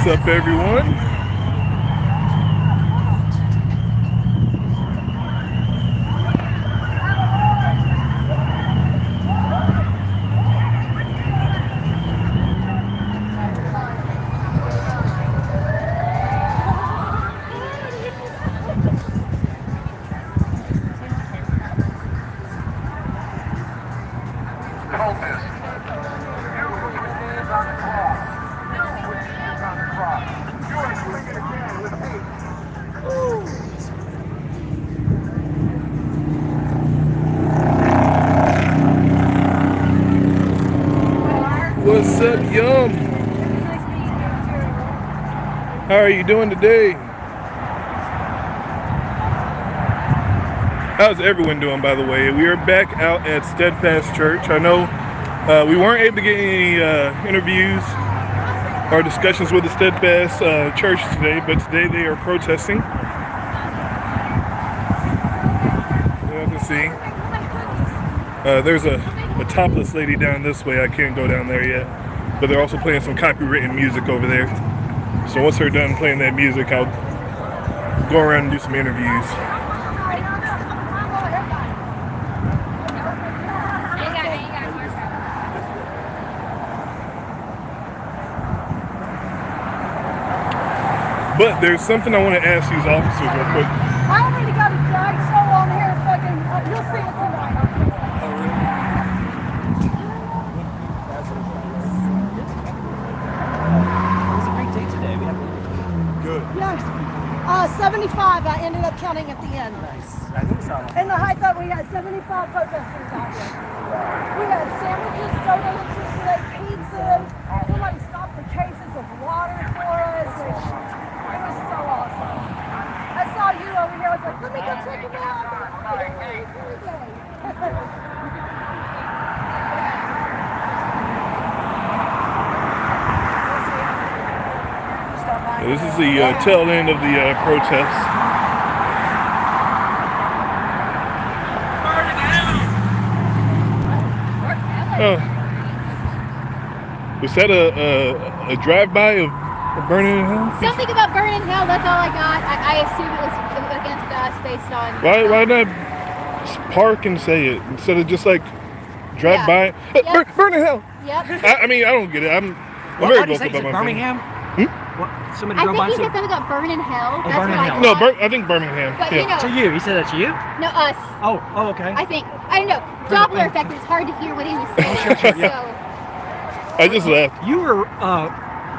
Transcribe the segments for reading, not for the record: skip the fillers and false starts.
What's up, everyone? What's up, Yum? How are you doing today? How's everyone doing, by the way? We are back out at Steadfast Church. I know we weren't able to get any interviews or discussions with the Steadfast Church today, but today they are protesting. You can see. There's a topless lady down this way. I can't go down there yet. But they're also playing some copywritten music over there. So once they're done playing that music, I'll go around and do some interviews. But there's something I want to ask these officers real quick. I already got a drag show on here, fucking, you'll see it tonight. Yes. 75, I ended up counting at the end. Nice. I think so. And I thought we had 75 protesters out here. We had sandwiches, soda, today, pizzas. Somebody stopped the cases of water for us. It was so awesome. I saw you over here. I was like, let me go check it out. This is the tail end of the protest. Was that a drive-by of burning in hell? Something about burning in hell, that's all I got. I assume it was against us based on... Why not just park and say it instead of just like drive by? Yep. Burn in hell! Yep. I mean, I don't get it. I'm very vocal about my Birmingham? What? Somebody I drove by think he and said something about burn in hell. That's burn in what hell. I No, thought. I think Birmingham. But yeah. you know, To you. He said that to you? no, us. Oh, okay. I think. I don't know. Doppler effect. It's hard to hear what he was saying. Yeah. So, I just left. You were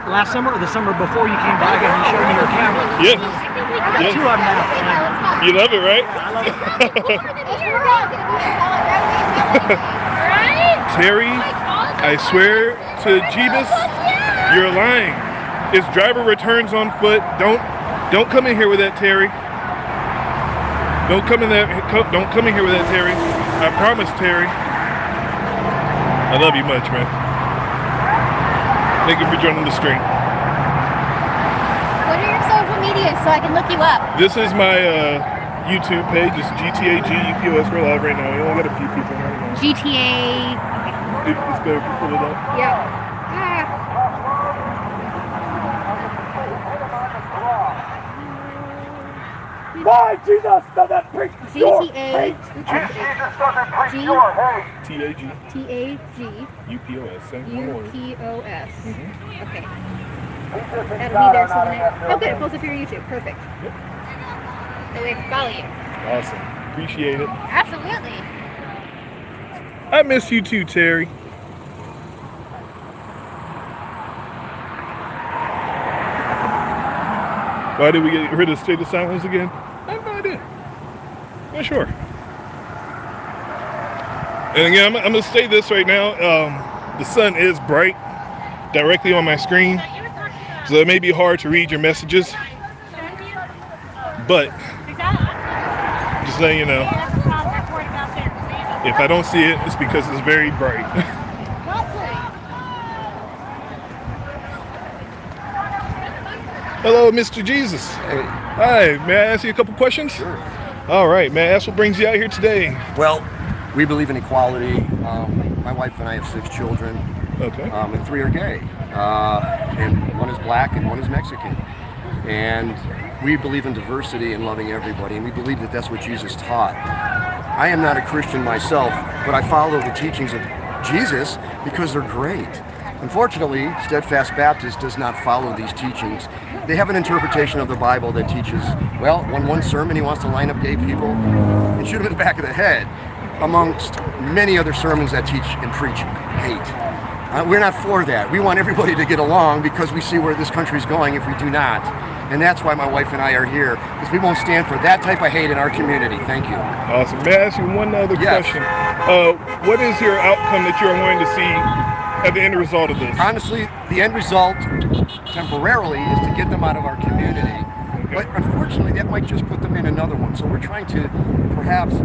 last summer or the summer before you came by and you showed me your camera. Yeah. I got Yeah. two of them now. You love it, right? I love it. right? Terry, I swear to Jeebus, you're lying. His driver returns on foot. Don't come in here with that, Terry. Don't come in here with that, Terry. I promise, Terry. I love you much, man. Thank you for joining the stream. What are your social media so I can look you up? This is my YouTube page. It's GTAG UPOS. We're live right now. We only got a few people right now. GTA. It's better if you pull it up. Yeah. Why Jesus doesn't preach your GTA. hate? Jesus doesn't preach your hate. TAG TAG. UPOS. Same one word. UPOS. Mm-hmm. Okay. He's just That'll be inside there on so out when of I... that Oh, good. It building. pulls up your YouTube. Perfect. Yep. So we can follow you. Awesome. Appreciate it. Absolutely. I miss you too, Terry. Why did we get rid of state of silence again? I have no idea. Not sure. And again, I'm going to say this right now. The sun is bright directly on my screen, so it may be hard to read your messages. But just letting you know, if I don't see it, it's because it's very bright. Hello, Mr. Jesus. Hey. Hi, may I ask you a couple questions? Sure. All right, may I ask what brings you out here today? Well, we believe in equality. My wife and I have 6 children, Okay. And 3 are gay. And 1 is black and 1 is Mexican. And we believe in diversity and loving everybody, and we believe that that's what Jesus taught. I am not a Christian myself, but I follow the teachings of Jesus because they're great. Unfortunately, Steadfast Baptist does not follow these teachings. They have an interpretation of the Bible that teaches, well, one sermon he wants to line up gay people and shoot them in the back of the head, amongst many other sermons that teach and preach hate. We're not for that. We want everybody to get along because we see where this country is going if we do not. And that's why my wife and I are here, because we won't stand for that type of hate in our community. Thank you. Awesome. May I ask you one other question? What is your outcome that you're wanting to see at the end result of this? Honestly, the end result, temporarily, is to get them out of our community. Okay. But unfortunately, that might just put them in another one. So we're trying to perhaps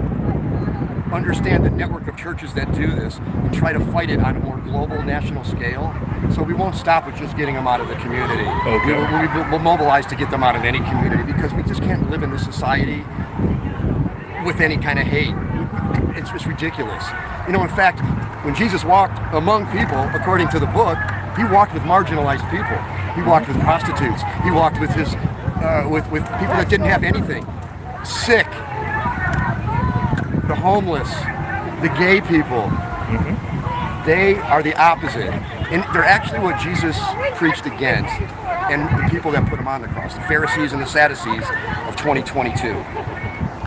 understand the network of churches that do this and try to fight it on a more global, national scale. So we won't stop with just getting them out of the community. Okay. We'll mobilize to get them out of any community, because we just can't live in this society with any kind of hate. It's just ridiculous. You know, in fact, when Jesus walked among people, according to the book, he walked with marginalized people. He walked with prostitutes. He walked with his with people that didn't have anything, sick, the homeless, the gay people. They are the opposite, and they're actually what Jesus preached against, and the people that put him on the cross, the Pharisees and the Sadducees of 2022.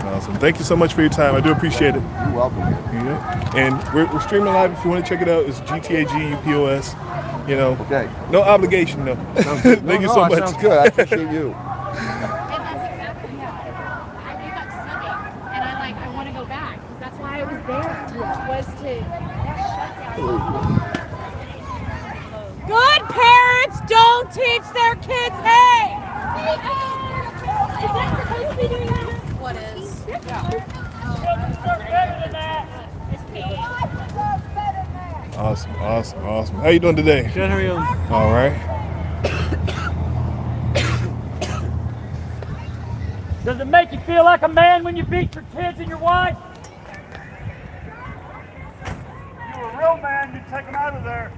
Awesome. Thank you so much for your time. I do appreciate it. You're welcome. Yeah. And we're streaming live. If you want to check it out, it's GTAGUPOS. You know, okay. No obligation though. Thank you so much. Sounds good. I appreciate you. Good parents don't teach their kids hate. Is that supposed to be doing that? What is? Awesome. How you doing today? Good, how are you? All right. Does it make you feel like a man when you beat your kids and your wife? If you were a real man, you'd take them out of there.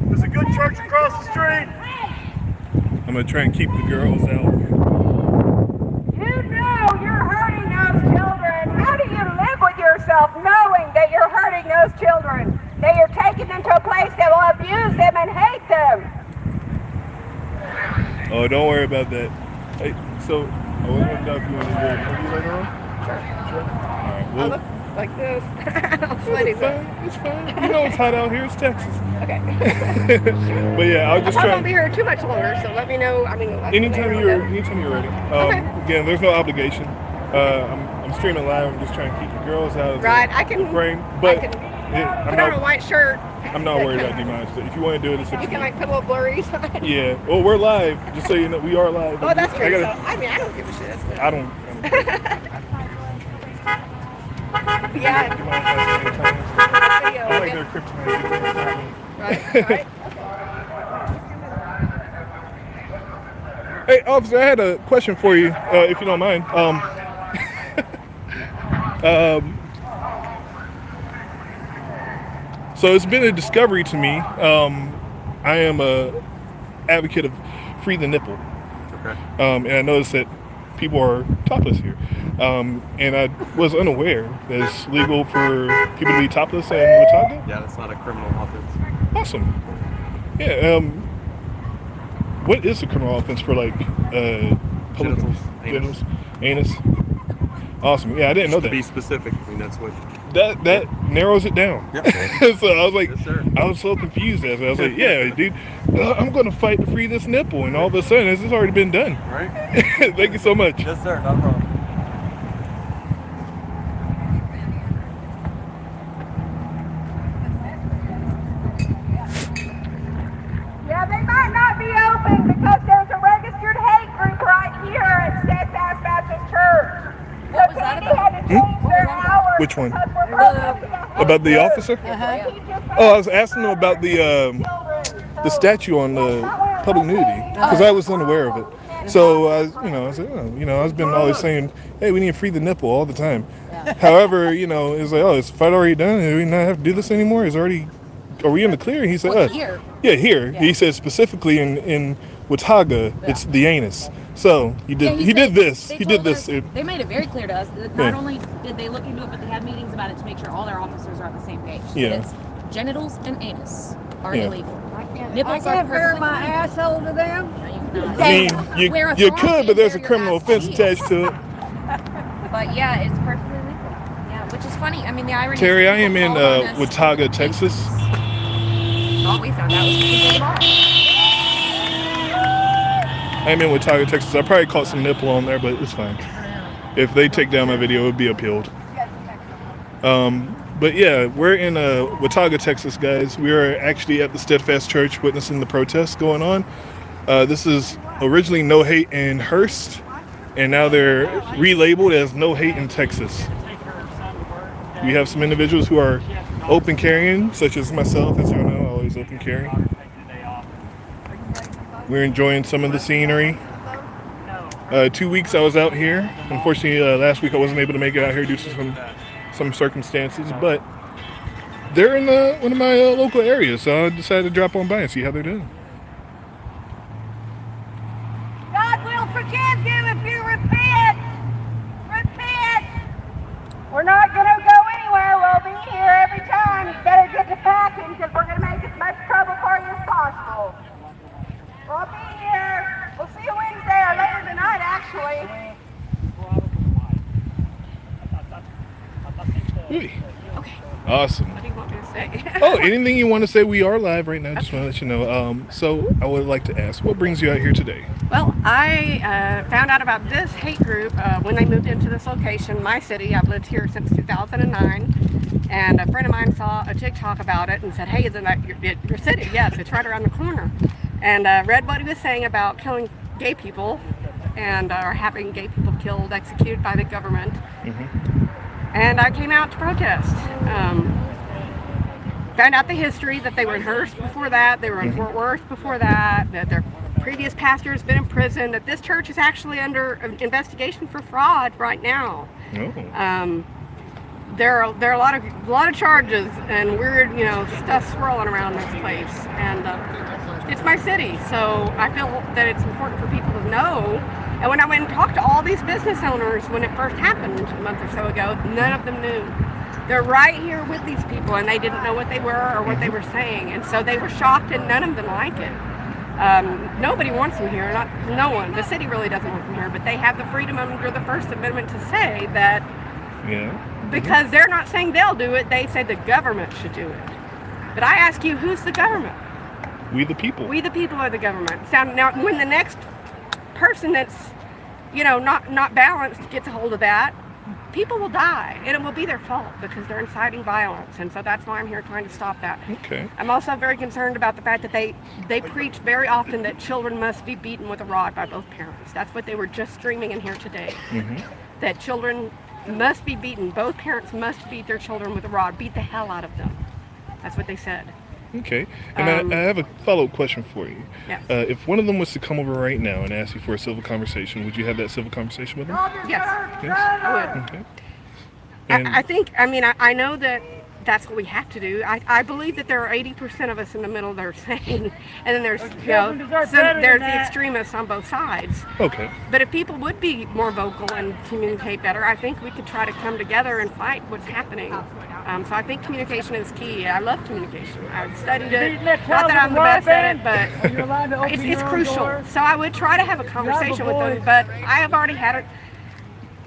There's a good church across the street. I'm gonna try and keep the girls out. You know you're hurting those children. How do you live with yourself knowing that you're hurting those children? That you're taking them to a place that will abuse them and hate them? Oh, don't worry about that. Hey, so I was wondering if you want to do a interview later on? Sure. All right. Well, I look like this. I'm sweaty. It's fine. You know it's hot out here. It's Texas. Okay. But yeah, I'll just I try. won't be here too much longer, so let me know. I mean, Anytime you're ready. Okay. Again, there's no obligation. I'm streaming live. I'm just trying to keep the girls out of the frame. But put on a white shirt. I'm not worried about demonetization. If you want to do it, it's You can like put little blurries on it. Yeah. Well, we're live. Just so you know, we are live. Oh, that's true. I don't give a shit. That's good. I don't. Yeah. I like their kryptonite. Right. Hey, officer, I had a question for you, if you don't mind. So it's been a discovery to me. I am a advocate of free the nipple. Okay. And I noticed that people are topless here. And I was unaware that it's legal for people to be topless and Watauga. Yeah, that's not a criminal offense. Awesome. Yeah. What is the criminal offense for public Genitals, anus? Awesome. Yeah, I didn't know that. To be specific, I mean that's what. That narrows it down. Yep. So I was like, Yes, sir. I was so confused. I was like, yeah, dude, I'm going to fight to free this nipple, and all of a sudden, this has already been done. Right. Thank you so much. Yes, sir. Not a problem. Yeah, they might not be open because there's a registered hate group right here at Steadfast Baptist Church. What was that about? Had to change their hours Which one? because we're protesting a hate About the group. officer? Uh-huh. Oh, I was asking them about the statue on the public nudity because I was unaware of it. So I was like, I've been always saying, hey, we need to free the nipple all the time. However, it's like, oh, is the fight already done? Do we not have to do this anymore? It's already are we in the clear? And he said, Well, here. Yeah, here. Yeah. He said specifically in Watauga, it's the anus. So he did. He did this. He did this. They made it very clear to us that not only did they look into it, but they had meetings about it to make sure all their officers are on the same page. Yeah. That it's genitals and anus are illegal. I Nipples can't are bare perfectly my fine. asshole to them. No, you cannot. I mean, Wear a you thong could, and but there's a bare your criminal ass offense cheeks. attached to it. But yeah, it's perfectly legal. Yeah, which is funny. I mean, the irony. Terry, is I am in people call on us. Watauga, Texas. All we found out was people the bar. I'm in Watauga, Texas. I probably caught some nipple on there, but it's fine. If they take down my video, it would be appealed. But yeah, we're in Watauga, Texas, guys. We are actually at the Steadfast Church witnessing the protests going on. This is originally No Hate in Hearst, and now they're relabeled as No Hate in Texas. We have some individuals who are open carrying, such as myself, as you know, always open carrying. We're enjoying some of the scenery. 2 weeks I was out here. Unfortunately, last week I wasn't able to make it out here due to some circumstances, but they're in one of my local areas, so I decided to drop on by and see how they're doing. God will forgive you if you repent. Repent. We're not going to go anywhere. We'll be here every time. You better get to packing because we're going to make as much trouble for you as possible. We'll be here. We'll see you Wednesday or later tonight, actually. Hey. Awesome. What do you want me to say? Oh, anything you want to say? We are live right now. Just want to let you know. So I would like to ask, what brings you out here today? Well, I found out about this hate group when they moved into this location, my city. I've lived here since 2009. And a friend of mine saw a TikTok about it and said, hey, isn't that your city? Yes, it's right around the corner. And read what he was saying about killing gay people and or having gay people killed, executed by the government. And I came out to protest. Found out the history that they were in Hearst before that, they were in Fort Worth before that, that their previous pastor has been in prison, that this church is actually under investigation for fraud right now. There are a lot of charges and weird, stuff swirling around this place, and it's my city, so I feel that it's important for people to know. And when I went and talked to all these business owners when it first happened a month or so ago, none of them knew. They're right here with these people, and they didn't know what they were or what they were saying, and so they were shocked, and none of them like it. Nobody wants them here, no one. The city really doesn't want them here, but they have the freedom under the First Amendment to say that. Because they're not saying they'll do it, they say the government should do it. But I ask you, who's the government? We the people. We the people are the government. So now, when the next person that's, not balanced gets a hold of that, people will die, and it will be their fault because they're inciting violence, and so that's why I'm here trying to stop that. Okay. I'm also very concerned about the fact that they preach very often that children must be beaten with a rod by both parents. That's what they were just streaming in here today. That children must be beaten. Both parents must beat their children with a rod. Beat the hell out of them. That's what they said. Okay. And I have a follow-up question for you. Yes. If one of them was to come over right now and ask you for a civil conversation, would you have that civil conversation with them? Yes. Yes? I would. Okay. I think, I know that that's what we have to do. I believe that there are 80% of us in the middle that are sane, and then there's, there's the extremists on both sides. Okay. But if people would be more vocal and communicate better, I think we could try to come together and fight what's happening. So I think communication is key. I love communication. I've studied it. Not that I'm the best at it, but it's crucial. So I would try to have a conversation with them, but I have already had it.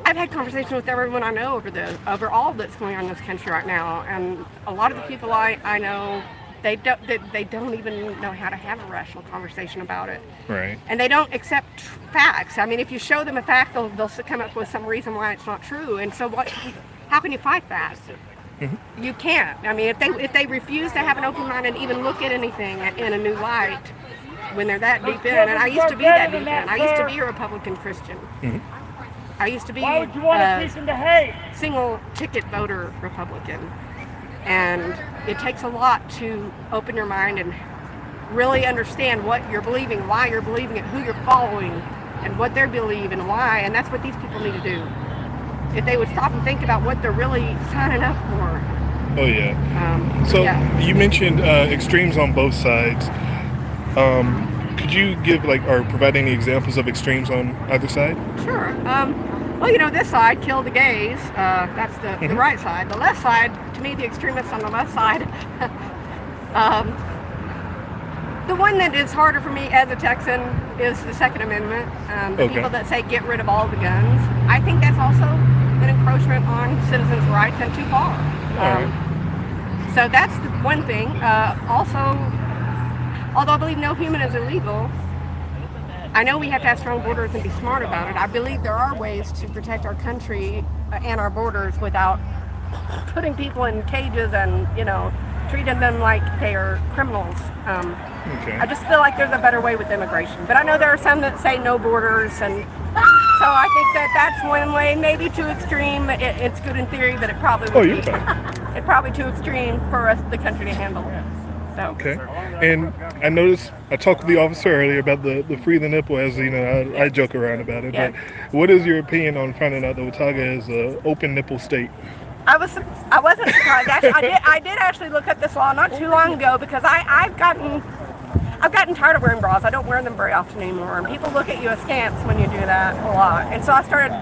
I've had conversations with everyone I know over all that's going on in this country right now, and a lot of the people I know, they don't even know how to have a rational conversation about it. Right. And they don't accept facts. I mean, if you show them a fact, they'll come up with some reason why it's not true. And so how can you fight that? You can't. I mean, if they refuse to have an open mind and even look at anything in a new light, when they're that deep in, and I used to be that deep in. I used to be a Republican Christian. I used to be a single ticket voter Republican. And it takes a lot to open your mind and really understand what you're believing, why you're believing it, who you're following, and what they believe and why. And that's what these people need to do. If they would stop and think about what they're really signing up for, Oh yeah. So yeah. you mentioned extremes on both sides. Could you give or provide any examples of extremes on either side? Sure. Well, this side, kill the gays. That's the right side. The left side, to me, the extremists on the left side. The one that is harder for me as a Texan is the Second Amendment. The people that say get rid of all the guns. I think that's also an encroachment on citizens' rights and too far. So that's the one thing. Also, although I believe no human is illegal, I know we have to have strong borders and be smart about it. I believe there are ways to protect our country and our borders without putting people in cages and, treating them like they are criminals. I just feel like there's a better way with immigration. But I know there are some that say no borders, and so I think that that's one way, maybe too extreme. It's good in theory, but it probably would be it's probably too extreme for us, the country, to handle. So. Okay. And I noticed, I talked with the officer earlier about the free the nipple, as I joke around about it. Yeah. But what is your opinion on finding out that Watauga is an open nipple state? I wasn't surprised. Actually, I did actually look up this law not too long ago because I've gotten tired of wearing bras. I don't wear them very often anymore, and people look at you askance when you do that a lot. And so I started